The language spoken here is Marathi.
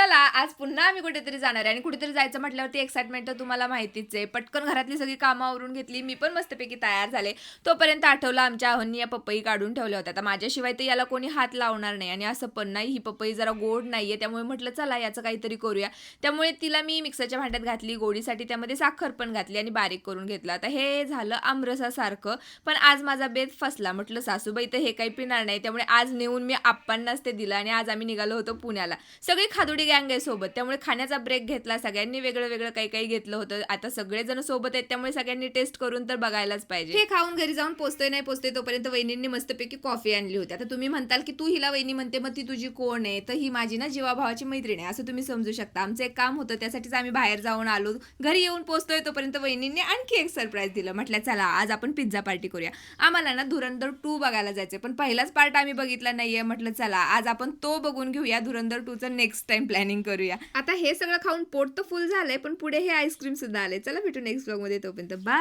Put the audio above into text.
चला आज पुन्हा आम्ही कुठेतरी जाणार आहे आणि कुठेतरी जायचं म्हटल्यावरती एक्साइटमेंट तर तुम्हाला माहितीच आहे. पटकन घरातली सगळी कामं आवरून घेतली. मी पण मस्तपैकी तयार झाले. तोपर्यंत आठवलं आमच्या आहोंनी या पपई काढून ठेवल्या होत्या. आता माझ्याशिवाय तर याला कोणी हात लावणार नाही आणि असं पण नाही, ही पपई जरा गोड नाहीये. त्यामुळे म्हटलं चला याचं काहीतरी करूया. त्यामुळे तिला मी मिक्सरच्या भांड्यात घातली. गोडीसाठी त्यामध्ये साखर पण घातली आणि बारीक करून घेतलं. आता हे झालं आमरसासारखं. पण आज माझा बेत फसला. म्हटलं सासूबाई तर हे काही पिणार नाही. त्यामुळे आज नेऊन मी आप्पांनाच ते दिलं आणि आज आम्ही निघालो होतो पुण्याला. सगळी खादुडी गँग आहे सोबत. त्यामुळे खाण्याचा ब्रेक घेतला. सगळ्यांनी वेगळं-वेगळं काही-काही घेतलं होतं. आता सगळेजण सोबत आहेत त्यामुळे सगळ्यांनी टेस्ट करून तर बघायलाच पाहिजे. हे खाऊन घरी जाऊन पोहोचतोय नाही पोहोचतोय तोपर्यंत वहिनींनी मस्तपैकी कॉफी आणली होती. आता तुम्ही म्हणताल की तू हिला वहिनी म्हणते मग ती तुझी कोण आहे? तर ही माझी ना जीवाभावाची मैत्रीण आहे असं तुम्ही समजू शकता. आमचं एक काम होतं त्यासाठीच आम्ही बाहेर जाऊन आलो. घरी येऊन पोहोचतोय तोपर्यंत वहिनींनी आणखी एक सरप्राईज दिलं. म्हटलं चला आज आपण पिझ्झा पार्टी करूया. आम्हाला ना धुरंधर 2 बघायला जायचंय पण पहिलाच पार्ट आम्ही बघितला नाहीये. म्हटलं चला आज आपण तो बघून घेऊया. धुरंधर 2चं नेक्स्ट टाइम प्लॅनिंग करूया. आता हे सगळं खाऊन पोट तर फुल झालंय पण पुढे हे आईस्क्रीम सुद्धा आले. चला भेटू नेक्स्ट व्लॉग मध्ये. तोपर्यंत बाय.